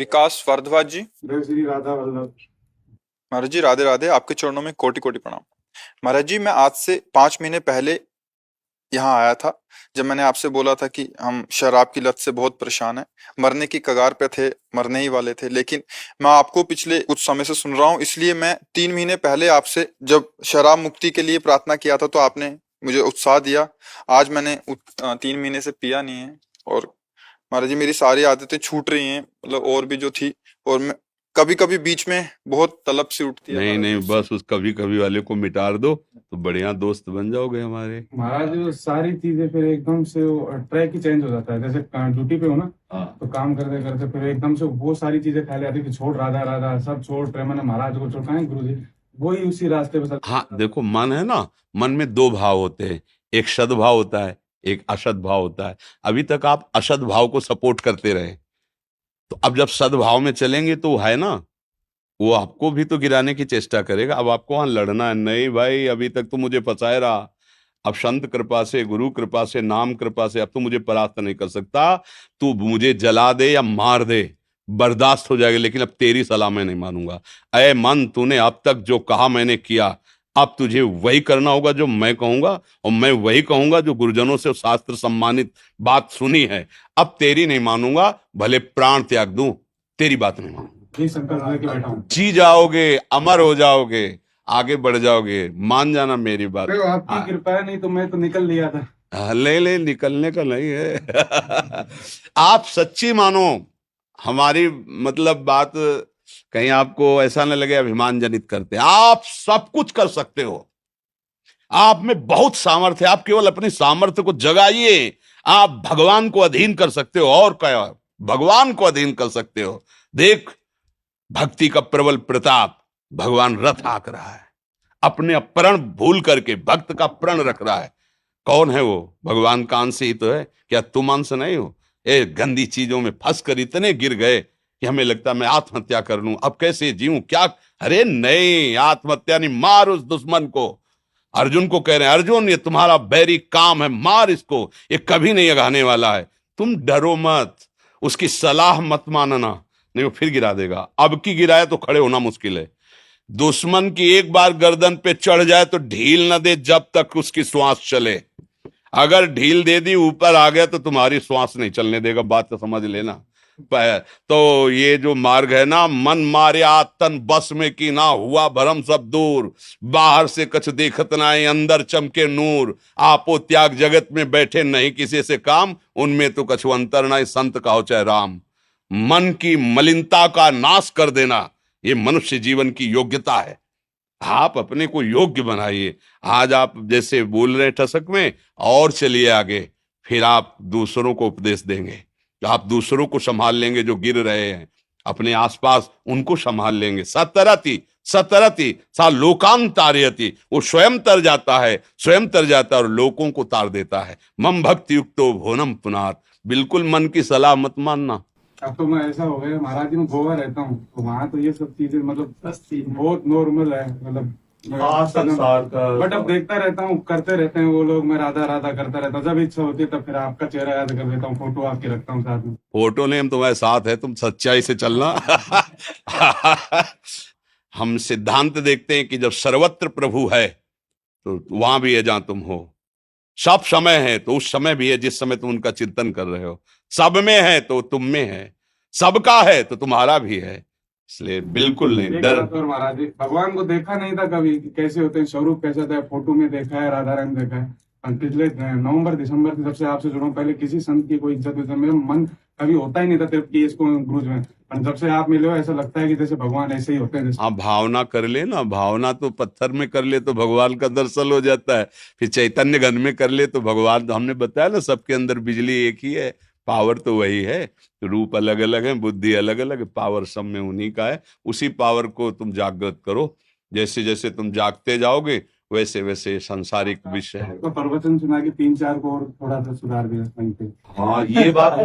विकास भारद्वाज जी। जय श्री राधा वल्लभ। महाराज जी राधे राधे, आपके चरणों में कोटि कोटि प्रणाम। महाराज जी, मैं आज से 5 महीने पहले यहाँ आया था, जब मैंने आपसे बोला था कि हम शराब की लत से बहुत परेशान हैं, मरने की कगार पे थे, मरने ही वाले थे। लेकिन मैं आपको पिछले कुछ समय से सुन रहा हूँ, इसलिए मैं 3 महीने पहले आपसे जब शराब मुक्ति के लिए प्रार्थना किया था तो आपने मुझे उत्साह दिया। आज मैंने 3 महीने से पिया नहीं है और महाराज जी मेरी सारी आदतें छूट रही हैं, मतलब और भी जो थी। और मैं कभी कभी बीच में बहुत तलब सी उठती है नहीं महाराज जी नहीं, उससे। बस उस कभी कभी वाले को मिटा दो तो बढ़िया दोस्त बन जाओगे हमारे। महाराज वो सारी चीजें फिर एकदम से ट्रैक ही चेंज हो जाता है। जैसे ड्यूटी पे हो ना, तो काम करते करते फिर एकदम से वो सारी चीजें ख्याल आती है कि छोड़ राधा राधा सब छोड़, मैंने महाराज को छोड़ कहा गुरु जी, वही उसी रास्ते पे हाँ देखो, मन है ना, मन में दो भाव होते हैं, एक सद्भाव होता है, एक असद भाव होता है। अभी तक आप असद भाव को सपोर्ट करते रहे, तो अब जब सद्भाव में चलेंगे तो है ना, वो आपको भी तो गिराने की चेष्टा करेगा। अब आपको वहां लड़ना है नहीं भाई, अभी तक तो मुझे फंसाए रहा, अब संत कृपा से, गुरु कृपा से, नाम कृपा से अब तो मुझे परास्त नहीं कर सकता। तू मुझे जला दे या मार दे, बर्दाश्त हो जाएगा, लेकिन अब तेरी सलाह मैं नहीं मानूंगा। अय मन, तूने अब तक जो कहा मैंने किया, अब तुझे वही करना होगा जो मैं कहूंगा, और मैं वही कहूंगा जो गुरुजनों से शास्त्र सम्मानित बात सुनी है। अब तेरी नहीं मानूंगा, भले प्राण त्याग दूं, तेरी बात नहीं मानूंगा। ही संकल्प लेके बैठा हूँ। जी जाओगे, अमर हो जाओगे, आगे बढ़ जाओगे, मान जाना मेरी बात। देखो आपकी कृपा है, नहीं तो मैं तो निकल लिया था। ले ले, निकलने का नहीं है। आप सच्ची मानो हमारी, मतलब बात कहीं आपको ऐसा न लगे अभिमान जनित करते। आप सब कुछ कर सकते हो, आप में बहुत सामर्थ्य है, आप केवल अपनी सामर्थ्य को जगाइए। आप भगवान को अधीन कर सकते हो, और क्या, भगवान को अधीन कर सकते हो। देख, भक्ति का प्रबल प्रताप, भगवान रथ हाँक रहा है, अपने प्रण भूल करके भक्त का प्रण रख रहा है। कौन है वो? भगवान का अंश ही तो है, क्या तुम अंश नहीं हो? ए गंदी चीजों में फंस कर इतने गिर गए कि हमें लगता मैं आत्महत्या कर लूं, अब कैसे जीऊं क्या। अरे नहीं, आत्महत्या नहीं, मार उस दुश्मन को। अर्जुन को कह रहे हैं, अर्जुन ये तुम्हारा बैरी काम है, मार इसको, ये कभी नहीं अघाने वाला है। तुम डरो मत, उसकी सलाह मत मानना, नहीं वो फिर गिरा देगा। अब की गिराया तो खड़े होना मुश्किल है। दुश्मन की एक बार गर्दन पे चढ़ जाए तो ढील न दे जब तक उसकी श्वास चले। अगर ढील दे दी, ऊपर आ गया, तो तुम्हारी श्वास नहीं चलने देगा, बात तो समझ लेना। तो ये जो मार्ग है ना, मन मार्या तन बस में की ना, हुआ भरम सब दूर, बाहर से कछ देखत नाई, अंदर चमके नूर, आपो त्याग जगत में बैठे नहीं किसी से काम, उनमें तो कछु अंतर नाई, संत कहो चाहे राम। मन की मलिनता का नाश कर देना, ये मनुष्य जीवन की योग्यता है। आप अपने को योग्य बनाइए। आज आप जैसे बोल रहे ठसक में, और चलिए आगे, फिर आप दूसरों को उपदेश देंगे, आप दूसरों को संभाल लेंगे जो गिर रहे हैं, अपने आसपास उनको संभाल लेंगे। सतरति सतरति सा लोकान तारयति, वो स्वयं तर जाता है, स्वयं तर जाता है और लोगों को तार देता है। मम भक्ति युक्तो भोनम पुनात, बिल्कुल मन की सलाह मत मानना। अब तो मैं ऐसा हो गया महाराज जी, मैं गोवा रहता हूँ तो वहाँ तो ये सब चीजें मतलब बहुत नॉर्मल है, मतलब बट अब देखता रहता हूँ, करते रहते हैं वो लोग, मैं राधा राधा करता रहता हूँ। जब इच्छा होती है तब फिर आपका चेहरा याद कर देता हूँ, फोटो आपकी रखता हूँ साथ में। फोटो नहीं, हम तुम्हारे साथ है, तुम सच्चाई से चलना। हम सिद्धांत देखते हैं कि जब सर्वत्र प्रभु है तो वहां भी है जहां तुम हो। सब समय है तो उस समय भी है जिस समय तुम उनका चिंतन कर रहे हो। सब में है तो तुम में है, सबका है तो तुम्हारा भी है, इसलिए बिल्कुल नहीं डर। और महाराज जी, भगवान को देखा नहीं था कभी कि कैसे होते हैं, स्वरूप कैसा था, फोटो में देखा है, राधा रानी देखा है। पिछले नवंबर दिसंबर से जब से आपसे जुड़ा हूं, पहले किसी संत की कोई इज्जत मेरा मन कभी होता ही नहीं था सिर्फ कि इसको गुरुज में, पर जब से आप मिले हो ऐसा लगता है कि जैसे भगवान ऐसे ही होते हैं। हाँ, भावना कर ले ना, भावना तो पत्थर में कर ले तो भगवान का दर्शन हो जाता है, फिर चैतन्य घन में कर ले तो भगवान, हमने बताया ना सबके अंदर बिजली एक ही है, पावर तो वही है, रूप अलग अलग है, बुद्धि अलग अलग है, पावर सब में उन्हीं का है। उसी पावर को तुम जागृत करो, जैसे जैसे तुम जागते जाओगे वैसे वैसे सांसारिक विषय है। तो प्रवचन सुना के 3-4 को और थोड़ा सा सुधार दिया वहीं पे। हाँ, ये बात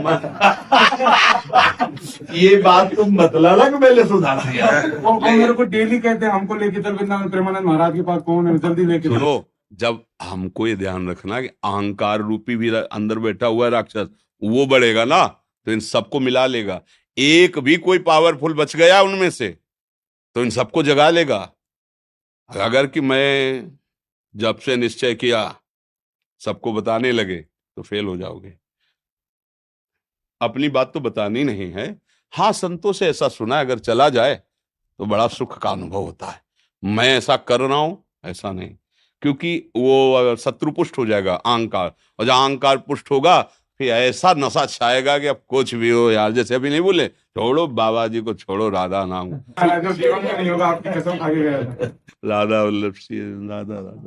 ये बात तुम मतलब लग मैंने सुधार दिया। वो मेरे को डेली कहते हैं हमको लेके चल वृंदावन प्रेमानंद महाराज के पास, कौन है जल्दी लेके चलो। सुनो, जब हमको ये ध्यान रखना कि अहंकार रूपी भी अंदर बैठा हुआ है राक्षस, वो बढ़ेगा ना तो इन सबको मिला लेगा। एक भी कोई पावरफुल बच गया उनमें से तो इन सबको जगा लेगा। अगर कि मैं जब से निश्चय किया सबको बताने लगे तो फेल हो जाओगे। अपनी बात तो बतानी नहीं है। हाँ, संतों से ऐसा सुना है, अगर चला जाए तो बड़ा सुख का अनुभव होता है। मैं ऐसा कर रहा हूं ऐसा नहीं, क्योंकि वो शत्रु पुष्ट हो जाएगा अहंकार, और जब अहंकार पुष्ट होगा फिर ऐसा नशा छाएगा कि अब कुछ भी हो यार, जैसे अभी नहीं बोले छोड़ो बाबा जी को, छोड़ो राधा नाम, जो जीवन में नहीं होगा आपकी कसम खा के गया था। राधा वल्लभ श्री राधा राधा।